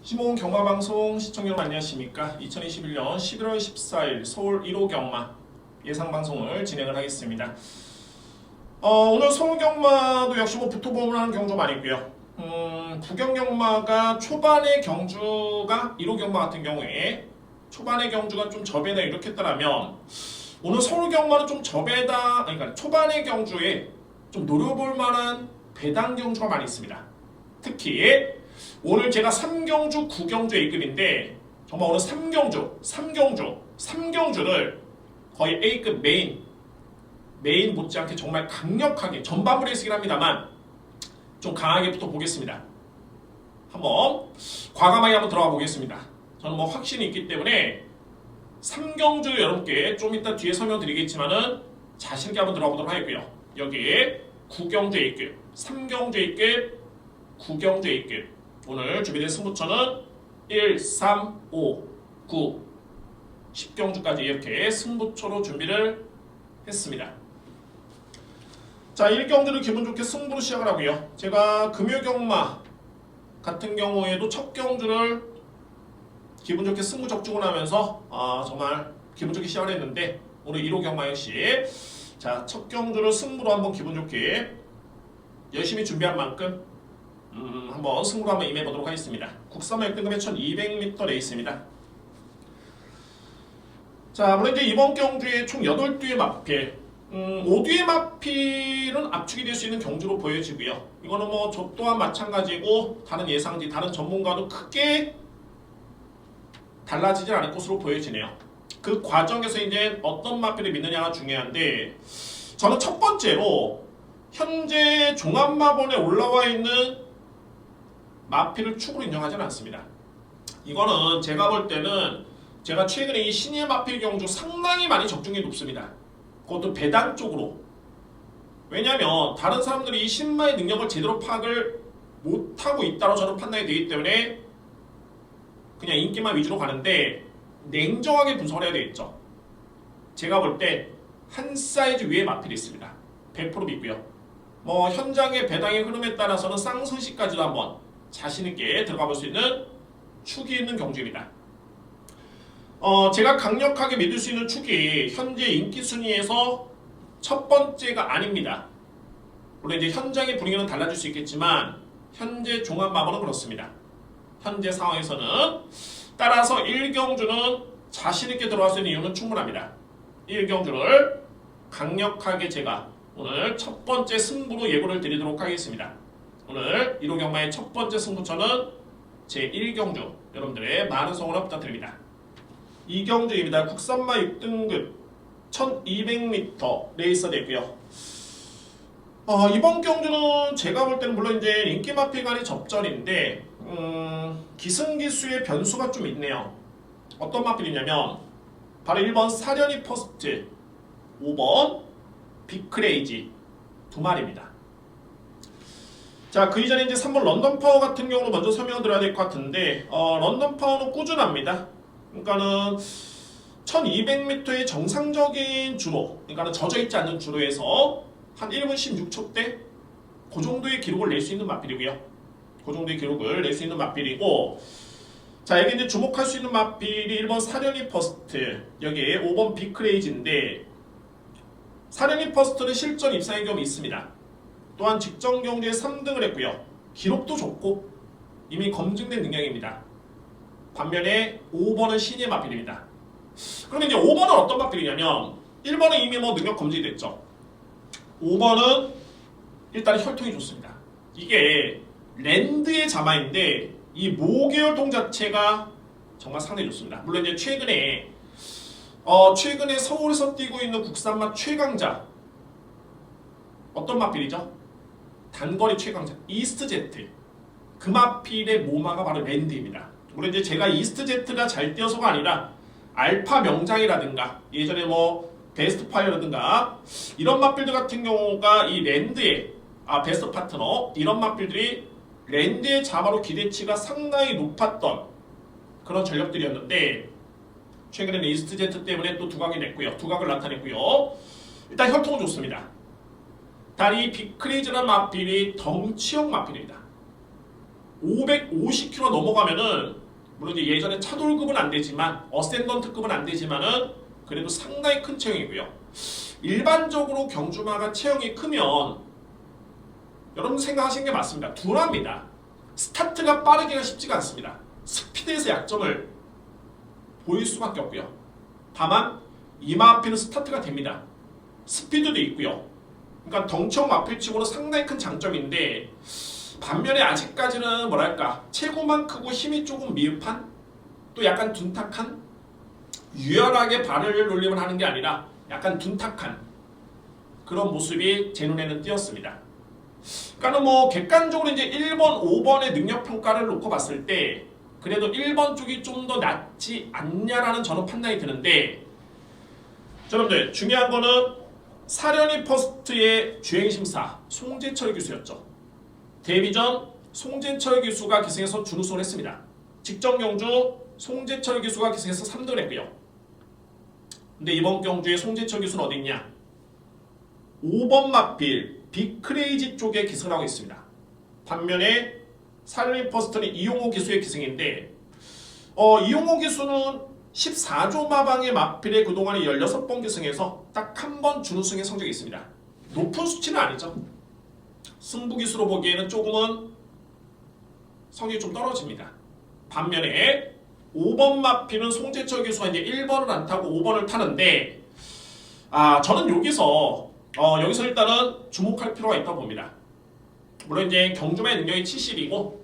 시모은 경마방송 시청자 여러분 안녕하십니까. 2021년 11월 14일 서울 1호 경마 예상방송을 진행을 하겠습니다. 오늘 서울 경마도 역시 붙어보면 하는 경주 많이 있고요. 부경 경마가 초반의 경주가 1호 경마 같은 경우에 초반의 경주가 좀 저배다 이렇게 했다면 오늘 서울 경마는 좀 저배다, 그러니까 초반의 경주에 좀 노려볼 만한 배당 경주가 많이 있습니다. 특히 오늘 제가 3경주, 9경주 A급인데 정말 오늘 3경주를 거의 A급 메인 못지않게 정말 강력하게 전반부 레이스긴 합니다만 좀 강하게부터 보겠습니다. 한번 과감하게 한번 들어가 보겠습니다. 저는 확신이 있기 때문에 3경주 여러분께 좀 이따 뒤에 설명드리겠지만은 자신있게 한번 들어가 보도록 하겠고요. 여기에 9경주 A급, 3경주 A급, 9경주 A급 오늘 준비된 승부처는 1, 3, 5, 9, 10경주까지 이렇게 승부처로 준비를 했습니다. 자, 1경주를 기분 좋게 승부로 시작을 하고요. 제가 금요경마 같은 경우에도 첫 경주를 기분 좋게 승부 적중을 하면서 정말 기분 좋게 시작을 했는데 오늘 1호 경마 역시 자, 첫 경주를 승부로 한번 기분 좋게 열심히 준비한 만큼 한번 승부로 한번 임해보도록 하겠습니다. 국산마 1등급의 1200m 레이스입니다. 자, 물론 이제 이번 경주에 총 8뒤의 마필, 5뒤의 마필은 압축이 될 수 있는 경주로 보여지고요. 이거는 저 또한 마찬가지고 다른 예상지, 다른 전문가도 크게 달라지지 않을 것으로 보여지네요. 그 과정에서 이제 어떤 마필을 믿느냐가 중요한데 저는 첫 번째로 현재 종합마본에 올라와 있는 마필을 축으로 인정하지는 않습니다. 이거는 제가 볼 때는 제가 최근에 이 신예 마필 경주 상당히 많이 적중이 높습니다. 그것도 배당 쪽으로. 왜냐하면 다른 사람들이 이 신마의 능력을 제대로 파악을 못하고 있다고 저는 판단이 되기 때문에 그냥 인기만 위주로 가는데 냉정하게 분석을 해야 되겠죠. 제가 볼 때 한 사이즈 위에 마필이 있습니다. 100% 믿고요. 현장의 배당의 흐름에 따라서는 쌍승시까지도 한번 자신있게 들어가 볼 수 있는 축이 있는 경주입니다. 제가 강력하게 믿을 수 있는 축이 현재 인기 순위에서 첫 번째가 아닙니다. 물론 이제 현장의 분위기는 달라질 수 있겠지만 현재 종합마법은 그렇습니다. 현재 상황에서는 따라서 1경주는 자신있게 들어갈 수 있는 이유는 충분합니다. 1경주를 강력하게 제가 오늘 첫 번째 승부로 예고를 드리도록 하겠습니다. 오늘 1호 경마의 첫 번째 승부처는 제1경주 여러분들의 많은 성원을 부탁드립니다. 2경주입니다. 국산마 6등급 1200m 레이서 되고요. 이번 경주는 제가 볼 때는 물론 이제 인기 마필간이 접전인데 기승기수의 변수가 좀 있네요. 어떤 마필이냐면 바로 1번 사려니 퍼스트, 5번 빅크레이지 두 마리입니다. 자, 그 이전에 이제 3번 런던 파워 같은 경우는 먼저 설명을 드려야 될 것 같은데 런던 파워는 꾸준합니다. 그러니까는 1200m의 정상적인 주로, 그러니까는 젖어있지 않는 주로에서 한 1분 16초대 그 정도의 기록을 낼 수 있는 마필이고요. 그 정도의 기록을 낼 수 있는 마필이고, 자, 여기 이제 주목할 수 있는 마필이 1번 사려니 퍼스트, 여기에 5번 빅크레이지인데 사려니 퍼스트는 실전 입상의 경험이 있습니다. 또한 직전 경주에 3등을 했고요. 기록도 좋고 이미 검증된 능력입니다. 반면에 5번은 신예 마필입니다. 그러면 이제 5번은 어떤 마필이냐면 1번은 이미 능력 검증이 됐죠. 5번은 일단 혈통이 좋습니다. 이게 랜드의 자마인데 이 모계혈통 자체가 정말 상당히 좋습니다. 물론 이제 최근에 서울에서 뛰고 있는 국산마 최강자 어떤 마필이죠? 단거리 최강자 이스트제트, 그 마필의 모마가 바로 랜드입니다. 물론 이제 제가 이스트제트가 잘 뛰어서가 아니라 알파 명장이라든가 예전에 베스트 파이어라든가 이런 마필들 같은 경우가 이 랜드의 베스트 파트너 이런 마필들이 랜드의 자마로 기대치가 상당히 높았던 그런 전력들이었는데 최근에는 이스트제트 때문에 또 두각이 냈고요. 두각을 나타냈고요. 일단 혈통은 좋습니다. 다리 빅크레이즈라는 마필이 덩치형 마필입니다. 550km 넘어가면은 물론 이제 예전에 차돌급은 안 되지만 어센던트급은 안 되지만은 그래도 상당히 큰 체형이고요. 일반적으로 경주마가 체형이 크면 여러분 생각하시는 게 맞습니다. 둔합니다. 스타트가 빠르기가 쉽지가 않습니다. 스피드에서 약점을 보일 수밖에 없고요. 다만 이마 앞에는 스타트가 됩니다. 스피드도 있고요. 그러니까 덩치형 마필치고는 상당히 큰 장점인데 반면에 아직까지는 뭐랄까 체구만 크고 힘이 조금 미흡한 또 약간 둔탁한 유연하게 발을 놀림을 하는 게 아니라 약간 둔탁한 그런 모습이 제 눈에는 띄었습니다. 그러니까 뭐 객관적으로 이제 1번, 5번의 능력 평가를 놓고 봤을 때 그래도 1번 쪽이 좀 더 낫지 않냐라는 저는 판단이 드는데 여러분들 중요한 거는 사려니 퍼스트의 주행심사 송재철 교수였죠. 데뷔 전 송재철 교수가 기승해서 준우승을 했습니다. 직전 경주 송재철 교수가 기승해서 3등을 했고요. 근데 이번 경주에 송재철 교수는 어디 있냐? 5번 마필 빅크레이지 쪽에 기승을 하고 있습니다. 반면에 사려니 퍼스트는 이용호 기수의 기승인데 이용호 기수는 14조 마방의 마필에 그동안에 16번 기승해서 딱 한 번 준우승의 성적이 있습니다. 높은 수치는 아니죠. 승부 기수로 보기에는 조금은 성적이 좀 떨어집니다. 반면에 5번 마필은 송재철 기수가 이제 1번을 안 타고 5번을 타는데 저는 여기서 일단은 주목할 필요가 있다고 봅니다. 물론 이제 경주마의 능력이 70이고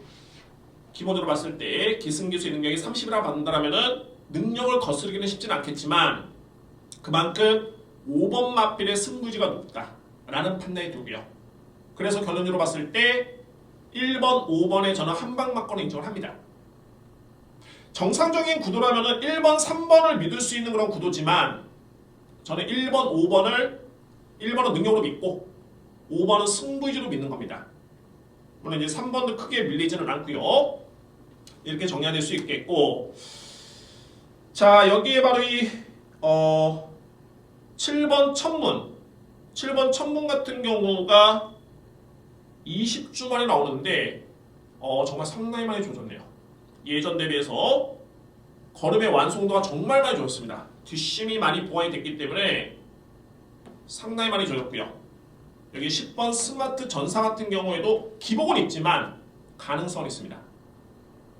기본적으로 봤을 때 기승기수의 능력이 30이라 받는다면은 능력을 거스르기는 쉽지는 않겠지만 그만큼 5번 마필의 승부지가 높다라는 판단이 들고요. 그래서 결론적으로 봤을 때 1번, 5번에 저는 한방 맞거나 인정을 합니다. 정상적인 구도라면은 1번, 3번을 믿을 수 있는 그런 구도지만 저는 1번, 1번은 능력으로 믿고 5번은 승부지로 믿는 겁니다. 물론 이제 3번도 크게 밀리지는 않고요. 이렇게 정리가 될 수 있겠고 자 여기에 바로 이 7번 천문 같은 경우가 20주 만에 나오는데 정말 상당히 많이 좋아졌네요. 예전 대비해서 걸음의 완성도가 정말 많이 좋았습니다. 뒷심이 많이 보완이 됐기 때문에 상당히 많이 좋아졌고요. 여기 10번 스마트 전사 같은 경우에도 기복은 있지만 가능성은 있습니다.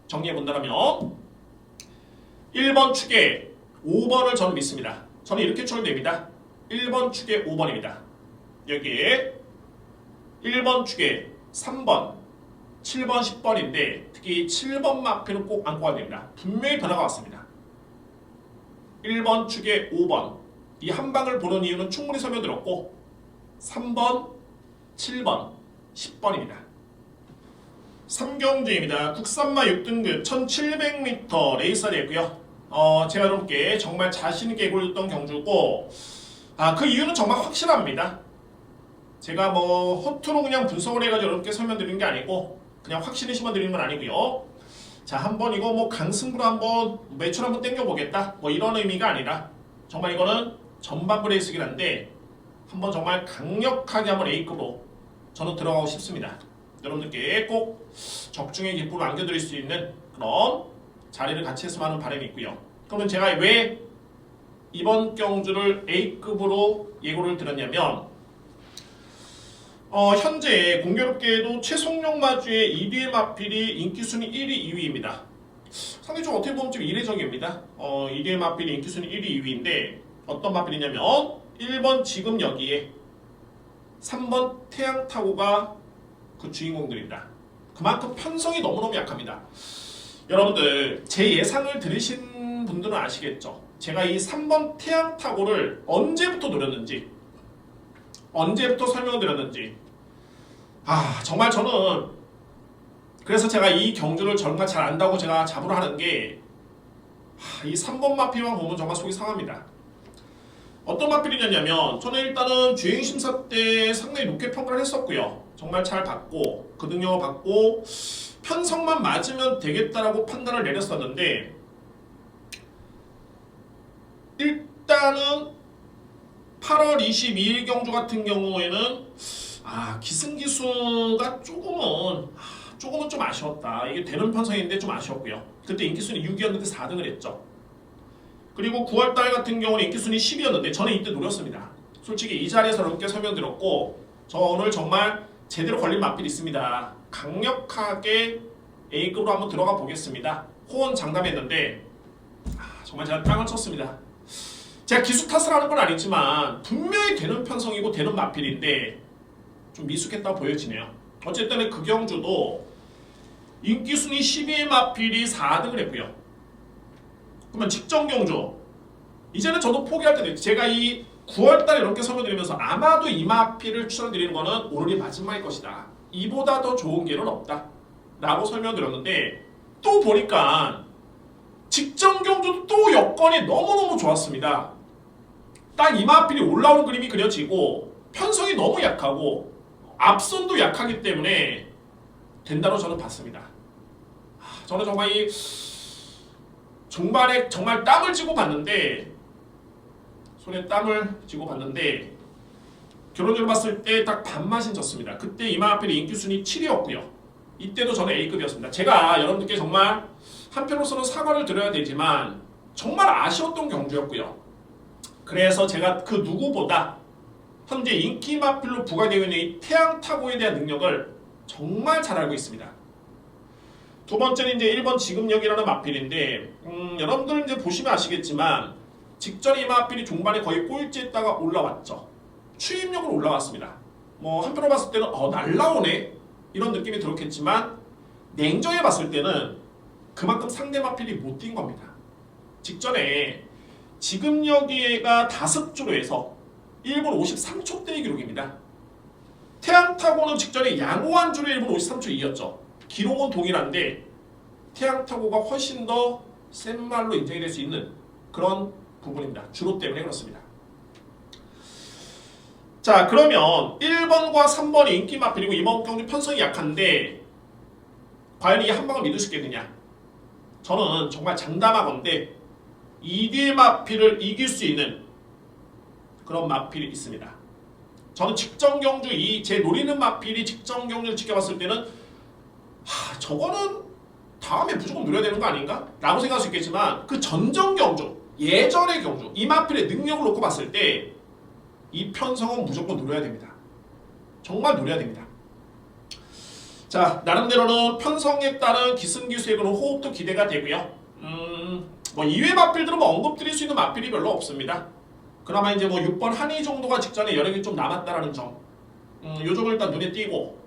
정리해본다면 1번 축에 5번을 저는 믿습니다. 저는 이렇게 추론됩니다. 1번 축에 5번입니다. 여기에 1번 축에 3번, 7번, 10번인데 특히 7번 마필은 꼭 안고 가야 됩니다. 분명히 변화가 왔습니다. 1번 축에 5번 이 한 방을 보는 이유는 충분히 설명드렸고 3번, 7번, 10번입니다. 3경주입니다. 국산마 6등급 1700m 레이서였고요. 제가 여러분께 정말 자신있게 보여줬던 경주고 그 이유는 정말 확실합니다. 제가 뭐 허투루 그냥 분석을 해가지고 여러분께 설명드리는 게 아니고 그냥 확실히 심어드리는 건 아니고요. 자 한번 이거 뭐 강승부로 한번 매출 한번 땡겨보겠다 뭐 이런 의미가 아니라 정말 이거는 전반부 레이스긴 한데 한번 정말 강력하게 한번 A급으로 저는 들어가고 싶습니다. 여러분들께 꼭 적중의 기쁨을 안겨드릴 수 있는 그런 자리를 같이 했으면 하는 바람이 있고요. 그러면 제가 왜 이번 경주를 A급으로 예고를 드렸냐면 현재 공교롭게도 최송룡 마주의 2위의 마필이 인기순위 1위, 2위입니다. 상당히 좀 어떻게 보면 좀 이례적입니다. 2위의 마필이 인기순위 1위, 2위인데 어떤 마필이냐면 1번 지금 여기에 3번 태양타고가 그 주인공들입니다. 그만큼 편성이 너무너무 약합니다. 여러분들 제 예상을 들으신 분들은 아시겠죠? 제가 이 3번 태양타고를 언제부터 노렸는지 언제부터 설명을 드렸는지 정말 저는 그래서 제가 이 경주를 정말 잘 안다고 제가 자부를 하는 게 이 3번 마필만 보면 정말 속이 상합니다. 어떤 마필이냐면 저는 일단은 주행심사 때 상당히 높게 평가를 했었고요. 정말 잘 봤고 그 능력을 받고 편성만 맞으면 되겠다라고 판단을 내렸었는데 일단은 8월 22일 경주 같은 경우에는 기승기수가 조금은 조금은 좀 아쉬웠다. 이게 되는 편성인데 좀 아쉬웠고요. 그때 인기순위 6이었는데 4등을 했죠. 그리고 9월달 같은 경우는 인기순위 10이었는데 저는 이때 노렸습니다. 솔직히 이 자리에서 여러분께 설명드렸고 저 오늘 정말 제대로 걸린 맛필이 있습니다. 강력하게 A급으로 한번 들어가 보겠습니다. 호언 장담했는데 정말 제가 땅을 쳤습니다. 제가 기수 탓을 하는 건 아니지만 분명히 되는 편성이고 되는 맛필인데 좀 미숙했다 보여지네요. 어쨌든 그 경주도 인기순위 12의 맛필이 4등을 했고요. 그러면 직전 경주 이제는 저도 포기할 때도 있죠. 제가 이 9월달에 이렇게 설명드리면서 아마도 이 맛필을 추천드리는 거는 오늘이 마지막일 것이다. 이보다 더 좋은 길은 없다 라고 설명드렸는데 또 보니까 직전 경주도 또 여건이 너무너무 좋았습니다. 딱 이 맛필이 올라오는 그림이 그려지고 편성이 너무 약하고 앞선도 약하기 때문에 된다고 저는 봤습니다. 저는 정말 이 종반에 정말 땀을 쥐고 봤는데 손에 땀을 쥐고 봤는데 결론적으로 봤을 때 딱 반맛이 졌습니다. 그때 이마필이 인기순위 7이었고요. 이때도 저는 A급이었습니다. 제가 여러분들께 정말 한편으로서는 사과를 드려야 되지만 정말 아쉬웠던 경주였고요. 그래서 제가 그 누구보다 현재 인기 마필로 부과되어 있는 이 태양타고에 대한 능력을 정말 잘 알고 있습니다. 두 번째는 이제 1번 지금력이라는 마필인데 여러분들 이제 보시면 아시겠지만 직전에 이 마필이 종반에 거의 꼴찌했다가 올라왔죠. 추임력으로 올라왔습니다. 뭐 한편으로 봤을 때는 날라오네 이런 느낌이 들었겠지만 냉정해 봤을 때는 그만큼 상대 마필이 못 뛴 겁니다. 직전에 지금력이가 5주로 해서 1분 53초대의 기록입니다. 태양타고는 직전에 양호한주로 1분 53초 2였죠. 기록은 동일한데 태양타고가 훨씬 더 센 말로 인정이 될 수 있는 그런 부분입니다. 주로 때문에 그렇습니다. 자, 그러면 1번과 3번이 인기 마필이고 이번 경주 편성이 약한데 과연 이 한방을 믿을 수 있겠느냐? 저는 정말 장담하건대 2대 마필을 이길 수 있는 그런 마필이 있습니다. 저는 직전 경주 제 노리는 마필이 직전 경주를 지켜봤을 때는 저거는 다음에 무조건 노려야 되는 거 아닌가? 라고 생각할 수 있겠지만 그 전전 경주, 예전의 경주, 이 마필의 능력을 놓고 봤을 때 이 편성은 무조건 노려야 됩니다. 정말 노려야 됩니다. 자, 나름대로는 편성에 따른 기승기수의 그런 호흡도 기대가 되고요. 뭐 이외 마필들은 뭐 언급드릴 수 있는 마필이 별로 없습니다. 그나마 이제 뭐 6번 한의 정도가 직전에 여력이 좀 남았다라는 점. 요 점을 일단 눈에 띄고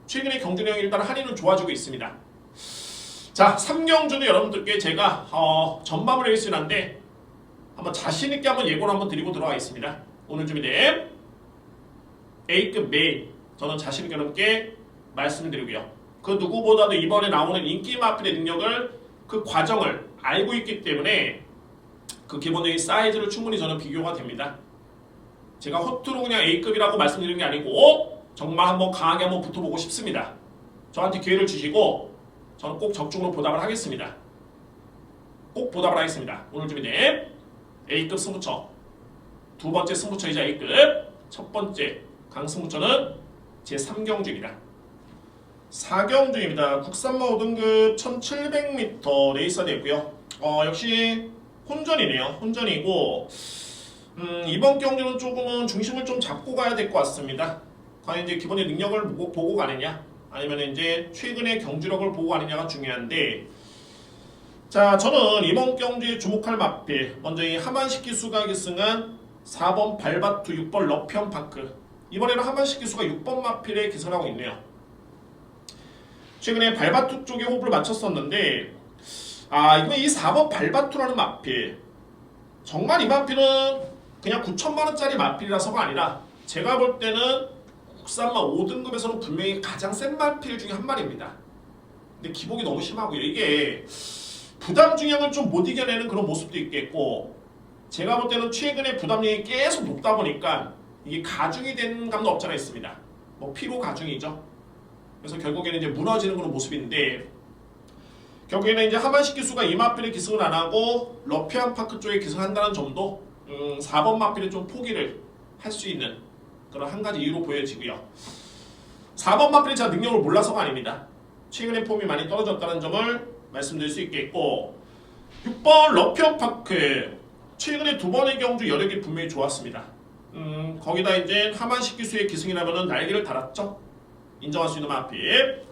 최근에 경주 내용이 일단 한의는 좋아지고 있습니다. 자, 3경주는 여러분들께 제가 전반을 해있으는데 한번 자신있게 한번 예고를 한번 드리고 들어가겠습니다. 오늘 준비된 A급 메인 저는 자신있게 여러분께 말씀을 드리고요. 그 누구보다도 이번에 나오는 인기 마필의 능력을 그 과정을 알고 있기 때문에 그 기본적인 사이즈를 충분히 저는 비교가 됩니다. 제가 허투루 그냥 A급이라고 말씀드리는 게 아니고 정말 한번 강하게 한번 붙어보고 싶습니다. 저한테 기회를 주시고 저는 꼭 적중으로 보답을 하겠습니다. 꼭 보답을 하겠습니다. 오늘 준비된 A급 승부처 두 번째 승부처이자 A급 첫 번째 강승부처는 제3경주입니다. 4경주입니다. 국산마 5등급 1700m 레이서 되고요. 역시 혼전이네요. 혼전이고 이번 경주는 조금은 중심을 좀 잡고 가야 될 것 같습니다. 과연 이제 기본의 능력을 보고 가느냐 아니면 이제 최근의 경주력을 보고 가느냐가 중요한데 자, 저는 이번 경주에 주목할 마필 먼저 이 하만식 기수가 기승한 4번 발바투 6번 러피언파크 이번에는 하만식 기수가 6번 마필에 기승을 하고 있네요. 최근에 발바투 쪽에 호흡을 맞췄었는데 이번 이 4번 발바투라는 마필 정말 이 마필은 그냥 9천만원짜리 마필이라서가 아니라 제가 볼 때는 국산마 5등급에서는 분명히 가장 센 마필 중에 한 마리입니다. 근데 기복이 너무 심하고요. 이게 부담 중량을 좀 못 이겨내는 그런 모습도 있겠고 제가 볼 때는 최근에 부담량이 계속 높다 보니까 이게 가중이 된 감도 없잖아 있습니다. 뭐 피로 가중이죠. 그래서 결국에는 이제 무너지는 그런 모습인데 결국에는 이제 하만식 기수가 이 마필에 기승을 안 하고 러피안 파크 쪽에 기승한다는 점도 4번 마필에 좀 포기를 할 수 있는 그런 한 가지 이유로 보여지고요. 4번 마필이 제가 능력을 몰라서가 아닙니다. 최근에 폼이 많이 떨어졌다는 점을 말씀드릴 수 있겠고 6번 러피언파크 최근에 두 번의 경주 여력이 분명히 좋았습니다. 거기다 이제 하만식 기수의 기승이라면 날개를 달았죠. 인정할 수 있는 마필.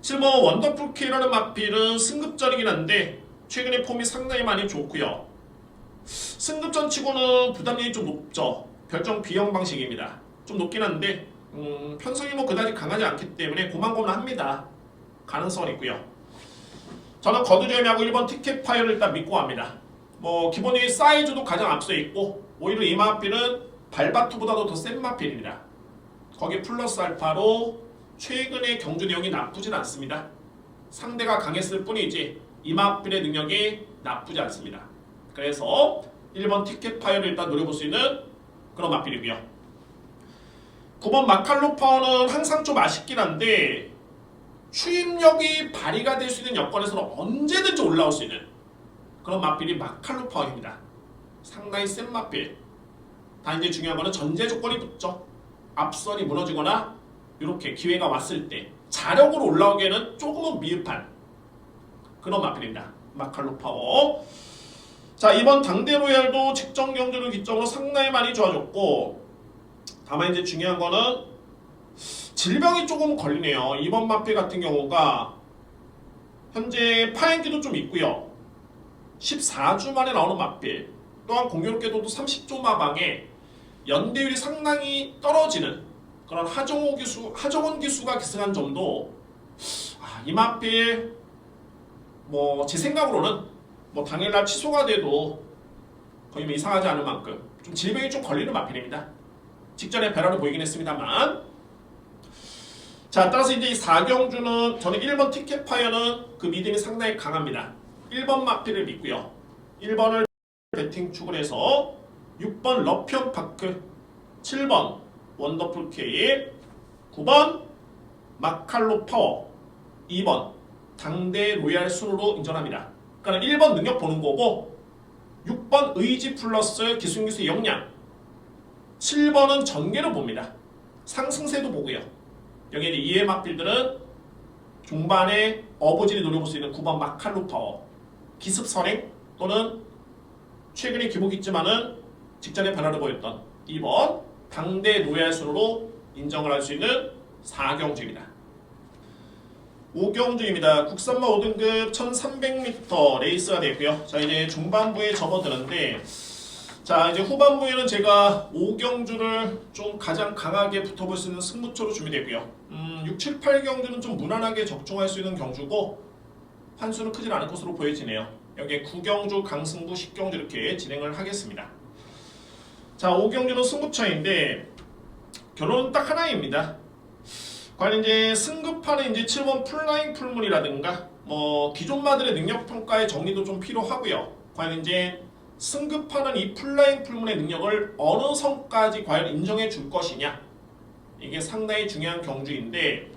7번 원더풀 K라는 마필은 승급전이긴 한데 최근에 폼이 상당히 많이 좋고요. 승급전 치고는 부담력이 좀 높죠. 별정 B형 방식입니다. 좀 높긴 한데 편성이 뭐 그다지 강하지 않기 때문에 고만고만합니다. 가능성은 있고요. 저는 거두절미하고 1번 티켓 파이어를 일단 믿고 갑니다. 뭐 기본적인 사이즈도 가장 앞서 있고 오히려 이 마필은 발바투보다도 더 센 마필입니다. 거기 플러스 알파로 최근의 경주 내용이 나쁘진 않습니다. 상대가 강했을 뿐이지 이 마필의 능력이 나쁘지 않습니다. 그래서 1번 티켓 파이어를 일단 노려볼 수 있는 그런 마필이고요. 9번 마칼로 파워는 항상 좀 아쉽긴 한데 추임력이 발휘가 될 수 있는 여건에서는 언제든지 올라올 수 있는 그런 마필이 마칼로 파워입니다. 상당히 센 마필. 다 이제 중요한 거는 전제 조건이 붙죠. 앞선이 무너지거나 이렇게 기회가 왔을 때 자력으로 올라오기에는 조금은 미흡한 그런 마필입니다. 마칼로 파워. 자, 이번 당대 로얄도 직전 경주를 기점으로 상당히 많이 좋아졌고 다만 이제 중요한 거는 질병이 조금 걸리네요. 이번 마필 같은 경우가 현재 파행기도 좀 있고요. 14주 만에 나오는 마필. 또한 공교롭게도 30조 마방에 연대율이 상당히 떨어지는 그런 하정원 기수가 기승한 점도 이 마필 뭐 제 생각으로는 뭐 당일날 취소가 돼도 거의 뭐 이상하지 않을 만큼 좀 질병이 좀 걸리는 마필입니다. 직전에 배럴을 보이긴 했습니다만 자 따라서 이제 이 4경주는 저는 1번 티켓 파이어는 그 믿음이 상당히 강합니다. 1번 마필을 믿고요. 1번을 배팅 축을 해서 6번 러피언 파크 7번 원더풀 K 9번 마칼로 파워 2번 당대 로얄 순으로 인정합니다. 그러니까 1번 능력 보는 거고 6번 의지 플러스 기술기수의 역량 7번은 전개를 봅니다. 상승세도 보고요. 여기 이제 이해 마필들은 종반에 어부질이 노려볼 수 있는 9번 마칼로 파워 기습 선행 또는 최근에 기복이 있지만은 직전에 변화를 보였던 2번 당대 로얄 순으로 인정을 할 수 있는 4경주입니다. 5경주입니다. 국산마 5등급 1300m 레이스가 되고요. 자 이제 중반부에 접어드는데 자 이제 후반부에는 제가 5경주를 좀 가장 강하게 붙어볼 수 있는 승부처로 준비되고요. 6, 7, 8경주는 좀 무난하게 적중할 수 있는 경주고 환수는 크진 않을 것으로 보여지네요. 여기에 9경주, 강승부, 10경주 이렇게 진행을 하겠습니다. 자 5경주는 승부처인데 결론은 딱 하나입니다. 과연 이제 승급하는 이제 7번 풀라인 풀문이라든가 뭐 기존마들의 능력 평가의 정리도 좀 필요하고요. 과연 이제 승급하는 이 풀라인 풀문의 능력을 어느 선까지 과연 인정해 줄 것이냐 이게 상당히 중요한 경주인데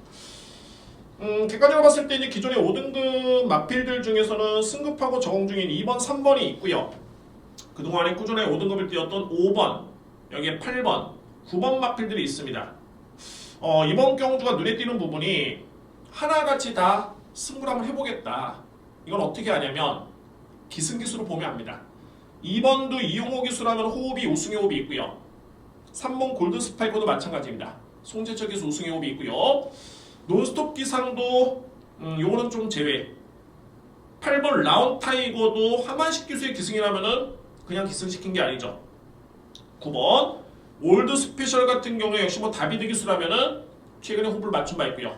객관적으로 봤을 때 이제 기존의 5등급 마필들 중에서는 승급하고 적응 중인 2번, 3번이 있고요. 그동안에 꾸준히 5등급을 뛰었던 5번, 여기에 8번, 9번 마필들이 있습니다. 이번 경주가 눈에 띄는 부분이 하나같이 다 승부를 한번 해보겠다. 이건 어떻게 하냐면 기승기수로 보면 압니다. 2번도 이용호 기수라면 호흡이 우승의 호흡이 있고요. 3번 골드 스파이커도 마찬가지입니다. 송재철 기수 우승의 호흡이 있고요. 논스톱 기상도 요거는 좀 제외. 8번 라운 타이거도 하만식 기수의 기승이라면은 그냥 기승시킨 게 아니죠. 9번 올드 스페셜 같은 경우에 역시 뭐 다비드 기수라면은 최근에 호흡을 맞춘 바 있고요.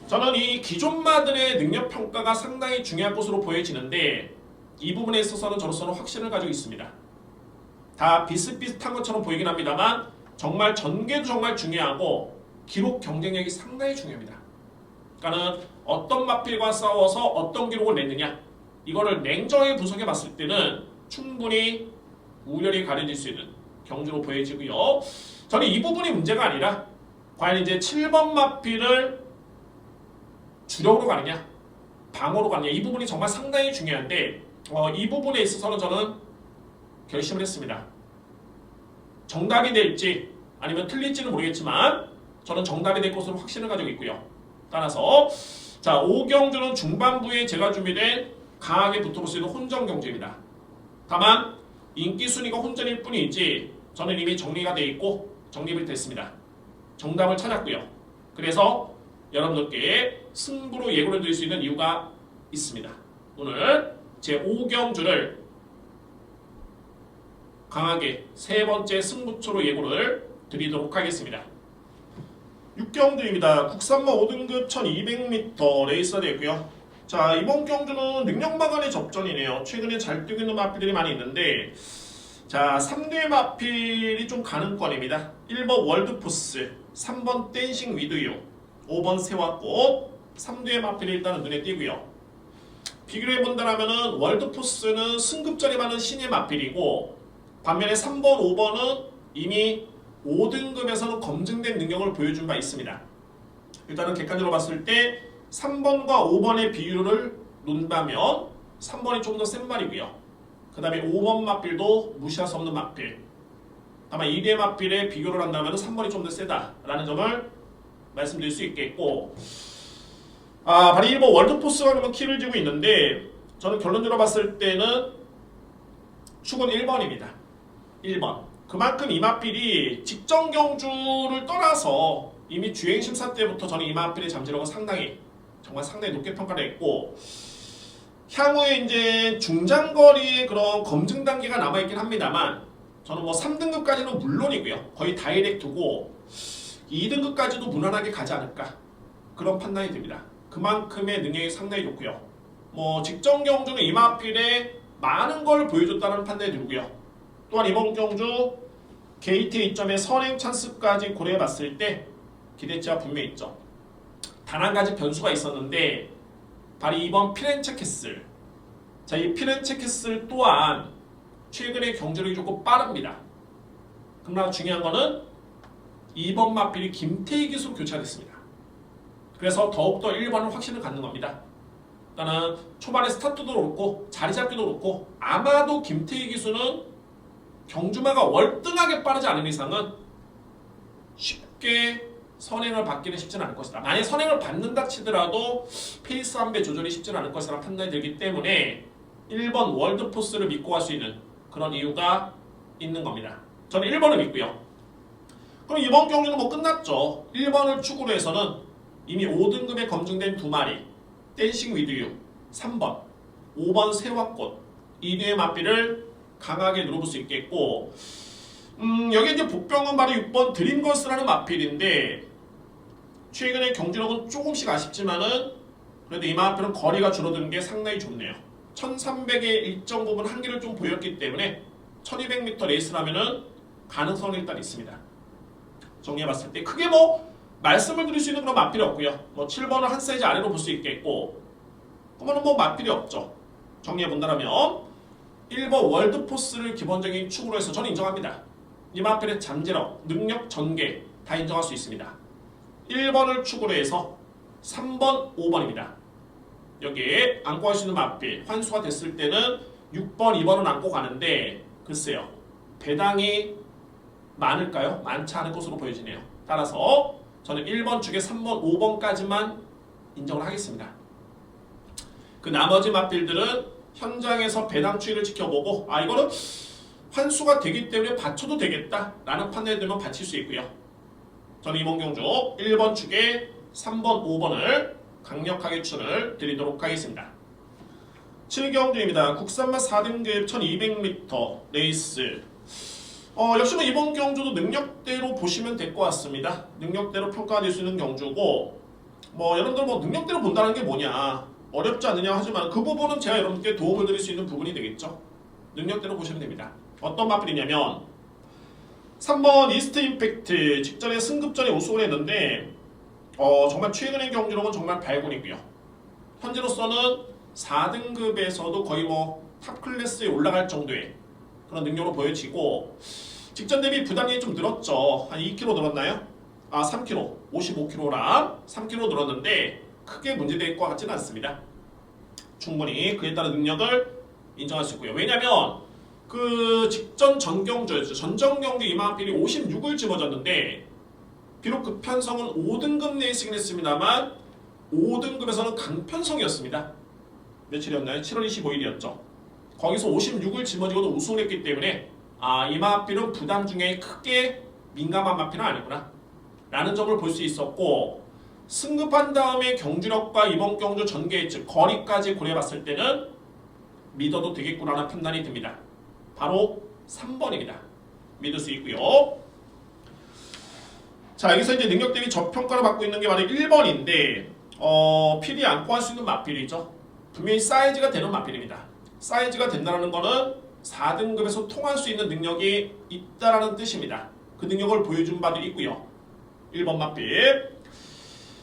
저는 이 기존마들의 능력 평가가 상당히 중요한 것으로 보여지는데 이 부분에 있어서는 저로서는 확신을 가지고 있습니다. 다 비슷비슷한 것처럼 보이긴 합니다만 정말 전개도 정말 중요하고 기록 경쟁력이 상당히 중요합니다. 그러니까는 어떤 마필과 싸워서 어떤 기록을 냈느냐 이거를 냉정하게 분석해 봤을 때는 충분히 우열이 가려질 수 있는 경주로 보여지고요. 저는 이 부분이 문제가 아니라 과연 이제 7번 마필을 주력으로 가느냐 방어로 가느냐 이 부분이 정말 상당히 중요한데 이 부분에 있어서는 저는 결심을 했습니다. 정답이 될지 아니면 틀릴지는 모르겠지만 저는 정답이 될 것으로 확신을 가지고 있고요. 따라서 자 5경주는 중반부에 제가 준비된 강하게 붙어볼 수 있는 혼전 경주입니다. 다만 인기 순위가 혼전일 뿐이지 저는 이미 정리가 돼 있고 정립이 됐습니다. 정답을 찾았고요. 그래서 여러분들께 승부로 예고를 드릴 수 있는 이유가 있습니다. 오늘 제 5경주를 강하게 세 번째 승부처로 예고를 드리도록 하겠습니다. 6경주입니다. 국산마 5등급 1200m 레이스가 되고요. 자 이번 경주는 능력마간의 접전이네요. 최근에 잘 뛰고 있는 마필들이 많이 있는데 자 3대 마필이 좀 가능권입니다. 1번 월드포스, 3번 댄싱 위드유, 5번 세화꽃, 3대 마필이 일단은 눈에 띄고요. 비교를 해본다면은 월드포스는 승급전이 많은 신의 마필이고 반면에 3번, 5번은 이미 5등급에서는 검증된 능력을 보여준 바 있습니다. 일단은 객관적으로 봤을 때 3번과 5번의 비율을 논다면 3번이 좀 더 센 말이고요. 그 다음에 5번 마필도 무시할 수 없는 마필. 다만 2대 마필의 비교를 한다면 3번이 좀 더 세다라는 점을 말씀드릴 수 있겠고 바로 1번 월드포스가 그러면 키를 쥐고 있는데 저는 결론적으로 봤을 때는 축은 1번입니다. 1번. 그만큼 이 마필이 직전 경주를 떠나서 이미 주행 심사 때부터 저는 이 마필의 잠재력은 정말 상당히 높게 평가를 했고 향후에 이제 중장거리의 그런 검증 단계가 남아있긴 합니다만 저는 뭐 3등급까지는 물론이고요. 거의 다이렉트고 2등급까지도 무난하게 가지 않을까 그런 판단이 듭니다. 그만큼의 능력이 상당히 좋고요. 뭐 직전 경주는 이 마필에 많은 걸 보여줬다는 판단이 들고요. 또한 이번 경주 게이트 2점의 선행 찬스까지 고려해봤을 때 기대치가 분명히 있죠. 단 한 가지 변수가 있었는데 바로 이번 피렌체 캐슬. 자, 이 피렌체 캐슬 또한 최근에 경주력이 조금 빠릅니다. 그러나 중요한 거는 2번 마필이 김태희 기수로 교체됐습니다. 그래서 더욱더 1번은 확신을 갖는 겁니다. 일단은 초반에 스타트도 그렇고 자리 잡기도 그렇고 아마도 김태희 기수는 경주마가 월등하게 빠르지 않은 이상은 쉽게 선행을 받기는 쉽지는 않을 것이다. 만약 선행을 받는다 치더라도 페이스 한 배 조절이 쉽지는 않을 것이라는 판단이 들기 때문에 1번 월드포스를 믿고 갈 수 있는 그런 이유가 있는 겁니다. 저는 1번을 믿고요. 그럼 이번 경주는 뭐 끝났죠. 1번을 축으로 해서는 이미 5등급에 검증된 2마리 댄싱 위드유 3번 5번 세화꽃 2대의 마필을 강하게 누려볼 수 있겠고 여기 이제 복병은 바로 6번 드림걸스라는 마필인데 최근에 경주력은 조금씩 아쉽지만은 그래도 이 마필은 거리가 줄어드는 게 상당히 좋네요. 1300의 일정 부분 한계를 좀 보였기 때문에 1200m 레이스라면은 가능성이 일단 있습니다. 정리해봤을 때 크게 뭐 말씀을 드릴 수 있는 그런 마필이 없고요. 뭐 7번을 한 사이즈 아래로 볼 수 있겠고 그러면 뭐 마필이 없죠. 정리해본다면 1번 월드포스를 기본적인 축으로 해서 저는 인정합니다. 이 마필의 잠재력, 능력, 전개 다 인정할 수 있습니다. 1번을 축으로 해서 3번, 5번입니다. 여기에 안고 갈 수 있는 마필 환수가 됐을 때는 6번, 2번은 안고 가는데 글쎄요. 배당이 많을까요? 많지 않을 것으로 보여지네요. 따라서 저는 1번 축에 3번, 5번까지만 인정을 하겠습니다. 그 나머지 마필들은 현장에서 배당 추이를 지켜보고 이거는 환수가 되기 때문에 받쳐도 되겠다라는 판단이 들면 받칠 수 있고요. 저는 이번 경주 1번 축에 3번, 5번을 강력하게 추천을 드리도록 하겠습니다. 7경주입니다. 국산마 4등급 1200m 레이스. 역시 뭐 이번 경주도 능력대로 보시면 될 것 같습니다. 능력대로 평가될 수 있는 경주고 뭐 여러분들 뭐 능력대로 본다는 게 뭐냐 어렵지 않느냐 하지만 그 부분은 제가 여러분께 도움을 드릴 수 있는 부분이 되겠죠. 능력대로 보시면 됩니다. 어떤 마필이냐면 3번 이스트 임팩트 직전에 승급전에 우승을 했는데 정말 최근의 경주력은 정말 발군이고요. 현재로서는 4등급에서도 거의 뭐 탑 클래스에 올라갈 정도의 그런 능력으로 보여지고 직전 대비 부담이 좀 늘었죠. 한 2kg 늘었나요? 3kg, 55kg랑 3kg 늘었는데 크게 문제될 것 같지는 않습니다. 충분히 그에 따른 능력을 인정할 수 있고요. 왜냐하면 그 직전 전경주였죠. 전전경주 이마필이 56을 집어졌는데 비록 그 편성은 5등급 레이스긴 했습니다만 5등급에서는 강편성이었습니다. 며칠이었나요? 7월 25일이었죠. 거기서 56을 짊어지고도 우승을 했기 때문에 이 마필은 부담 중에 크게 민감한 마필은 아니구나 라는 점을 볼 수 있었고, 승급한 다음에 경주력과 이번 경주 전개 즉 거리까지 고려해봤을 때는 믿어도 되겠구나라는 판단이 듭니다. 바로 3번입니다. 믿을 수 있고요. 자, 여기서 이제 능력 대비 저평가를 받고 있는 게 바로 1번인데 필이 안고 할 수 있는 마필이죠. 분명히 사이즈가 되는 마필입니다. 사이즈가 된다는 거는 4등급에서 통할 수 있는 능력이 있다라는 뜻입니다. 그 능력을 보여준 바도 있고요. 1번 마필.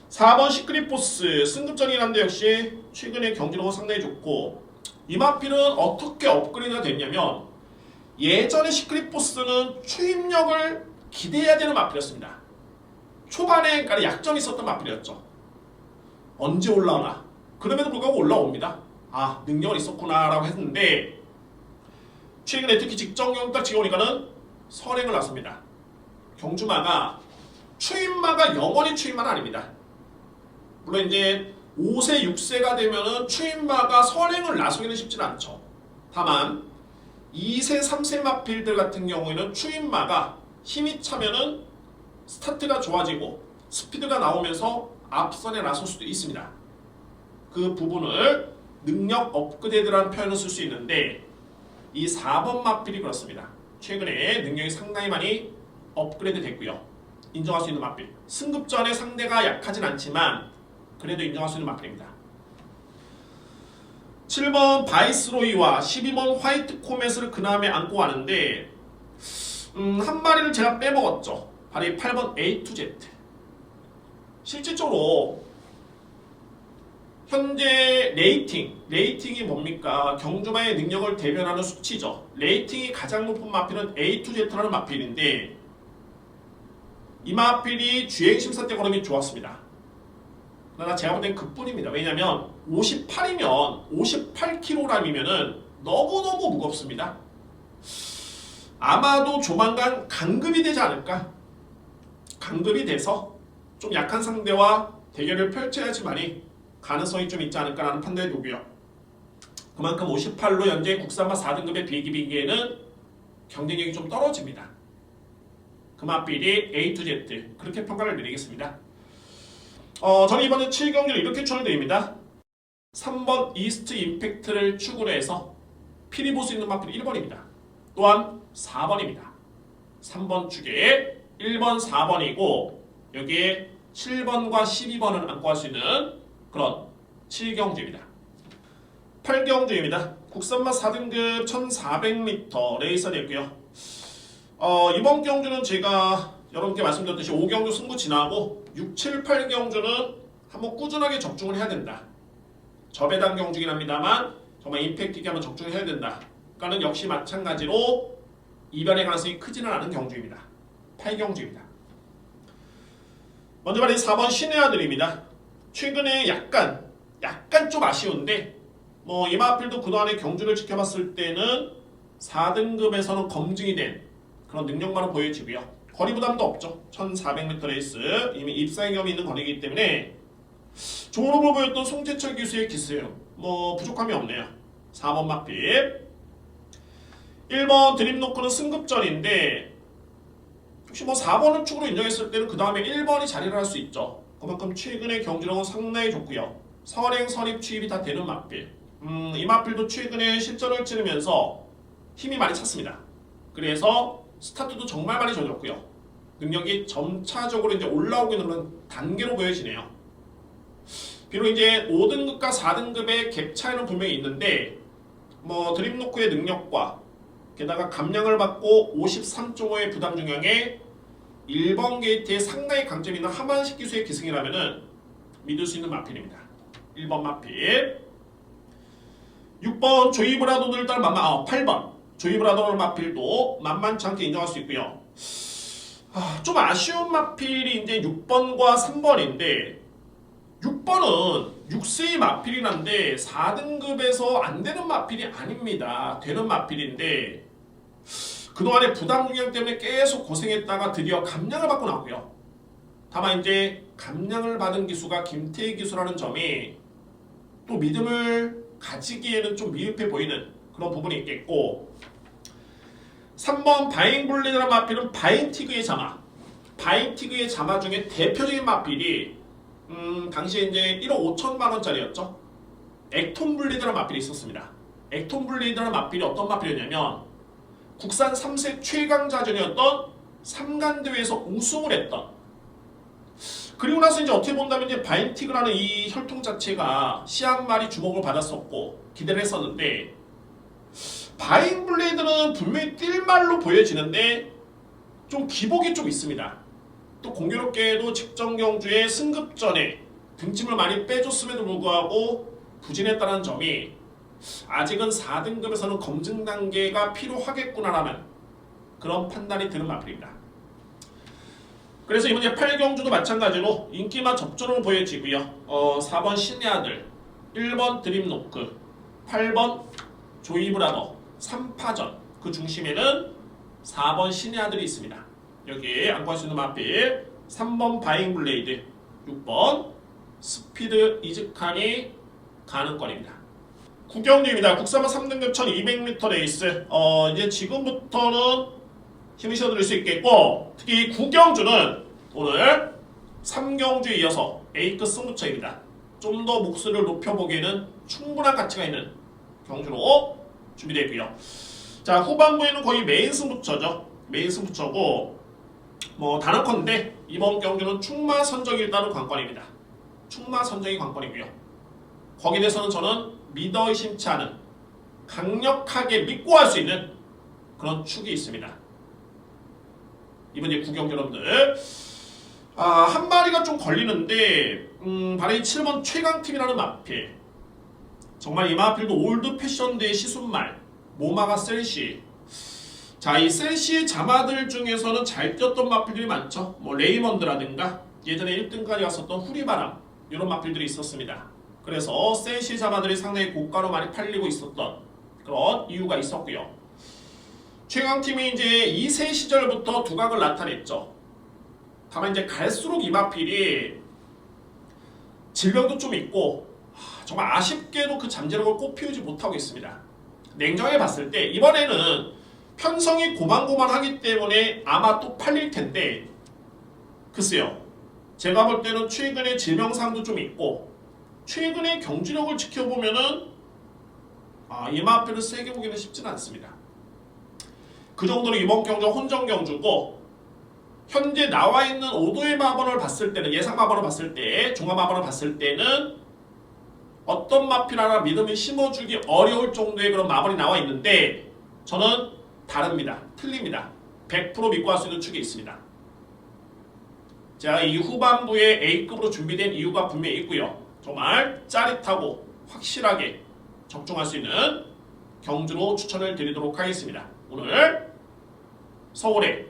4번 시크릿보스 승급전이긴 한데 역시 최근에 경기력은 상당히 좋고, 이 마필은 어떻게 업그레이드가 됐냐면 예전에 시크릿보스는 추임력을 기대해야 되는 마필이었습니다. 초반에 약점이 있었던 마필이었죠. 언제 올라오나? 그럼에도 불구하고 올라옵니다. 능력은 있었구나 라고 했는데, 최근에 특히 직전경 딱 지어오니까는 선행을 놨습니다. 경주마가 추임마가 영원히 추임마는 아닙니다. 물론 이제 5세, 6세가 되면은 추임마가 선행을 나서기는 쉽지는 않죠. 다만 2세, 3세 마필들 같은 경우에는 추임마가 힘이 차면은 스타트가 좋아지고 스피드가 나오면서 앞선에 나설 수도 있습니다. 그 부분을 능력 업그레이드라는 표현을 쓸 수 있는데, 이 4번 마필이 그렇습니다. 최근에 능력이 상당히 많이 업그레이드 됐고요. 인정할 수 있는 마필. 승급전에 상대가 약하진 않지만 그래도 인정할 수 있는 마필입니다. 7번 바이스로이와 12번 화이트 코멧을 그 다음에 안고 가는데 한 마리를 제가 빼먹었죠. 바로 이 8번 A2Z. 실질적으로 현재 레이팅이 뭡니까? 경주마의 능력을 대변하는 수치죠. 레이팅이 가장 높은 마필은 A2Z라는 마필인데, 이 마필이 주행심사 때 걸음이 좋았습니다. 그러나 제가 볼 땐 그뿐입니다. 왜냐하면 58이면 58kg이면은 너무너무 무겁습니다. 아마도 조만간 강급이 되지 않을까? 강급이 돼서 좀 약한 상대와 대결을 펼쳐야지만이 가능성이 좀 있지 않을까라는 판단이 들고요. 그만큼 58로 현재 국산마 4등급의 비기비기에는 경쟁력이 좀 떨어집니다. 그 마필이 A2Z 그렇게 평가를 내리겠습니다. 저는 이번에 7경기를 이렇게 추천드립니다. 3번 이스트 임팩트를 추구로 해서 필이 볼 수 있는 마필이 1번입니다. 또한 4번입니다. 3번 축에 1번, 4번이고 여기에 7번과 12번을 안고 할 수 있는 그런 7경주입니다. 8경주입니다. 국산마 4등급 1400m 레이서 됐고요. 이번 경주는 제가 여러분께 말씀드렸듯이 5경주 승부 지나고 6, 7, 8경주는 한번 꾸준하게 적중을 해야 된다. 저배당 경주긴 합니다만 정말 임팩트 있게 한번 적중을 해야 된다. 그러니까는 역시 마찬가지로 이변의 가능성이 크지는 않은 경주입니다. 8경주입니다. 먼저 말해 4번 신의 아들입니다. 최근에 약간 좀 아쉬운데 이 마필도 그동안에 경주를 지켜봤을 때는 4등급에서는 검증이 된 그런 능력만은 보여지고요. 거리 부담도 없죠. 1400m 레이스 이미 입사의 경험이 있는 거리이기 때문에 좋은 후보 보였던 송태철 기수의 기술 부족함이 없네요. 4번 마필. 1번 드림노크는 승급전인데 혹시 4번을 축으로 인정했을 때는 그 다음에 1번이 자리를 할 수 있죠. 그만큼 최근에 경주력은 상당히 좋고요. 선행, 선입, 취입이 다 되는 마필. 이 마필도 최근에 실전을 치르면서 힘이 많이 찼습니다. 그래서 스타트도 정말 많이 좋아졌고요. 능력이 점차적으로 이제 올라오고 있는 그런 단계로 보여지네요. 비록 이제 5등급과 4등급의 갭 차이는 분명히 있는데 드림노크의 능력과 게다가 감량을 받고 53.5의 부담 중량에 1번 게이트에 상당히 강점이 있는 하만식 기수의 기승이라면 믿을 수 있는 마필입니다. 1번 마필. 6번 조이브라도를 따른 8번 조이브라도 마필도 만만치 않게 인정할 수 있고요. 좀 아쉬운 마필이 이제 6번과 3번인데 6번은 6세의 마필이란데 4등급에서 안 되는 마필이 아닙니다. 되는 마필인데 그동안에 부담 중량 때문에 계속 고생했다가 드디어 감량을 받고 나왔고요. 다만 이제 감량을 받은 기수가 김태희 기수라는 점이 또 믿음을 가지기에는 좀 미흡해 보이는 그런 부분이 있겠고, 3번 바잉블리드라는 마필은 바잉티그의 자마, 바잉티그의 자마 중에 대표적인 마필이 당시에 이제 1억 5천만 원짜리였죠. 액톤블리드라는 마필이 있었습니다. 액톤블리드라는 마필이 어떤 마필이었냐면 국산 3세 최강자전이었던 삼간대회에서 우승을 했던, 그리고 나서 이제 어떻게 본다면 이제 바잉티그라는 이 혈통 자체가 시한말이 주목을 받았었고 기대를 했었는데, 바잉블레이드는 분명히 뛸말로 보여지는데 좀 기복이 좀 있습니다. 또 공교롭게도 직전 경주의 승급전에 등짐을 많이 빼줬음에도 불구하고 부진했다는 점이 아직은 4등급에서는 검증 단계가 필요하겠구나라는 그런 판단이 드는 마필입니다. 그래서 이번 8경주도 마찬가지로 인기만 접전으로 보여지고요. 4번 신의 아들, 1번 드림노크, 8번 조이브라더, 3파전, 그 중심에는 4번 신의 아들이 있습니다. 여기에 안고 할 수 있는 마필 3번 바잉블레이드, 6번 스피드 이즈칸이 가능권입니다. 국경주입니다. 국산마 3등급 1200m 레이스. 이제 지금부터는 힘을 실어드릴 수 있겠고, 특히 구경주는 오늘 3경주에 이어서 A급 승부처입니다. 좀 더 목수를 높여보기에는 충분한 가치가 있는 경주로 준비되어 있고요. 자, 후반부에는 거의 메인 승부처죠. 메인 승부처고, 단언컨대 이번 경주는 충마 선정이 일단은 관건입니다. 충마 선정이 관건이고요. 거기에 대해서는 저는 믿어 의심치 않은, 강력하게 믿고 할 수 있는 그런 축이 있습니다. 이번 이제 구경 여러분들, 한 마리가 좀 걸리는데 바로 이 7번 최강팀이라는 마필, 정말 이 마필도 올드 패션대의 시순말 모마가 셀시. 자, 이 셀시의 자마들 중에서는 잘 뛰었던 마필들이 많죠. 레이먼드라든가 예전에 1등까지 갔었던 후리바람, 이런 마필들이 있었습니다. 그래서 셀시 자마들이 상당히 고가로 많이 팔리고 있었던 그런 이유가 있었고요. 최강팀이 이제 2세 시절부터 두각을 나타냈죠. 다만 이제 갈수록 이 마필이 질병도 좀 있고 정말 아쉽게도 그 잠재력을 꽃피우지 못하고 있습니다. 냉정하게 봤을 때 이번에는 편성이 고만고만하기 때문에 아마 또 팔릴 텐데, 글쎄요, 제가 볼 때는 최근에 질병상도 좀 있고 최근의 경주력을 지켜보면은 이 마필을 세게 보기는 쉽지는 않습니다. 그 정도로 이번 경주가 혼전 경주고, 현재 나와 있는 오도의 마번을 봤을 때는, 예상 마번을 봤을 때, 종합 마번을 봤을 때는 어떤 마필 하나 믿음을 심어주기 어려울 정도의 그런 마번이 나와 있는데, 저는 다릅니다. 틀립니다. 100% 믿고 할 수 있는 축이 있습니다. 자, 이 후반부에 A급으로 준비된 이유가 분명히 있고요. 정말 짜릿하고 확실하게 적중할 수 있는 경주로 추천을 드리도록 하겠습니다. 오늘 서울의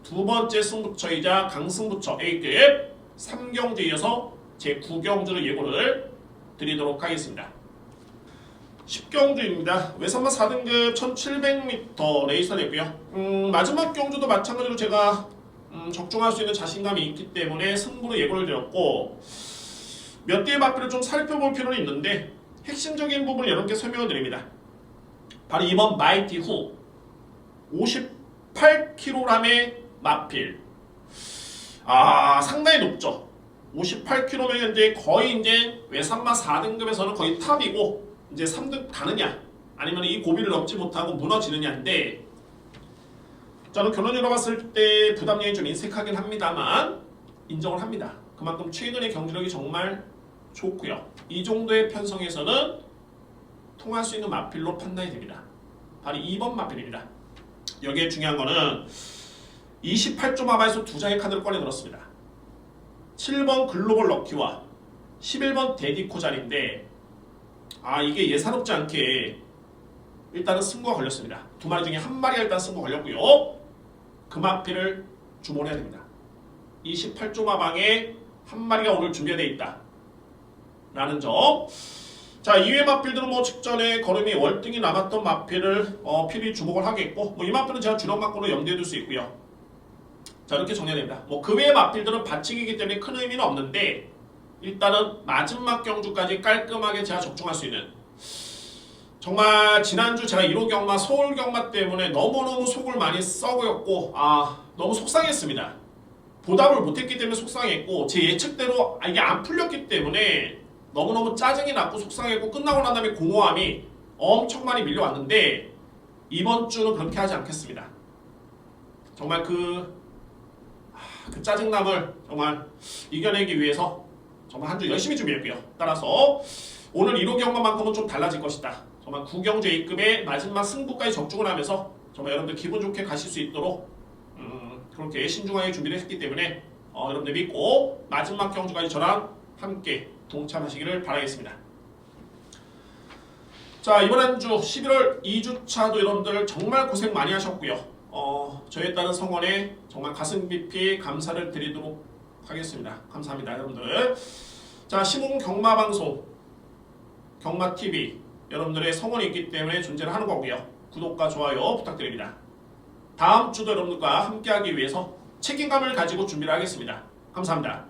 두 번째 승부처이자 강승부처 A급 3경주에 이어서 제 9경주로 예고를 드리도록 하겠습니다. 10경주입니다. 외산마 4등급 1700m 레이스가 됐고요. 마지막 경주도 마찬가지로 제가 적중할 수 있는 자신감이 있기 때문에 승부로 예고를 드렸고, 몇 대의 마필을 좀 살펴볼 필요는 있는데 핵심적인 부분을 여러분께 설명을 드립니다. 바로 이번 마이티 후 58kg의 마필, 상당히 높죠. 58kg면 현재 거의 이제 외산마 4등급에서는 거의 탑이고, 이제 3등 가느냐 아니면 이 고비를 넘지 못하고 무너지느냐인데, 저는 결론적으로 봤을 때 부담량이 좀 인색하긴 합니다만 인정을 합니다. 그만큼 최근의 경주력이 정말 좋고요. 이 정도의 편성에서는 통할 수 있는 마필로 판단이 됩니다. 바로 2번 마필입니다. 여기에 중요한 거는 28조 마마에서 두 장의 카드를 꺼내 들었습니다. 7번 글로벌 럭키와 11번 데디코 자리인데, 이게 예사롭지 않게 일단은 승부가 걸렸습니다. 두 마리 중에 한 마리가 일단 승부가 걸렸고요. 그 마필을 주목해야 됩니다. 28조 마방에 한 마리가 오늘 준비되어 있다 라는 점. 자, 이외 마필들은 직전에 걸음이 월등히 남았던 마필을 필히 주목을 하겠고, 이 마필은 제가 주력 마필로 염두에 둘 수 있고요. 자, 이렇게 정리가 됩니다. 뭐 그 외의 맞필들은 받치기이기 때문에 큰 의미는 없는데 일단은 마지막 경주까지 깔끔하게 제가 적중할 수 있는, 정말 지난주 제가 1호 경마 서울 경마 때문에 너무너무 속을 많이 썩었고 너무 속상했습니다. 보답을 못했기 때문에 속상했고 제 예측대로 이게 안 풀렸기 때문에 너무너무 짜증이 났고 속상했고 끝나고 난 다음에 공허함이 엄청 많이 밀려왔는데 이번 주는 그렇게 하지 않겠습니다. 정말 그 짜증남을 정말 이겨내기 위해서 정말 한 주 열심히 준비했고요. 따라서 오늘 1호 경마만큼은 좀 달라질 것이다. 정말 구경주 A급의 마지막 승부까지 적중을 하면서 정말 여러분들 기분 좋게 가실 수 있도록 그렇게 신중하게 준비를 했기 때문에 여러분들 믿고 마지막 경주까지 저랑 함께 동참하시기를 바라겠습니다. 자, 이번 한 주 11월 2주차도 여러분들 정말 고생 많이 하셨고요. 저에 따른 성원에 정말 가슴 깊이 감사를 드리도록 하겠습니다. 감사합니다, 여러분들. 자, 시공 경마방송 경마TV 여러분들의 성원이 있기 때문에 존재를 하는 거고요. 구독과 좋아요 부탁드립니다. 다음 주도 여러분들과 함께하기 위해서 책임감을 가지고 준비를 하겠습니다. 감사합니다.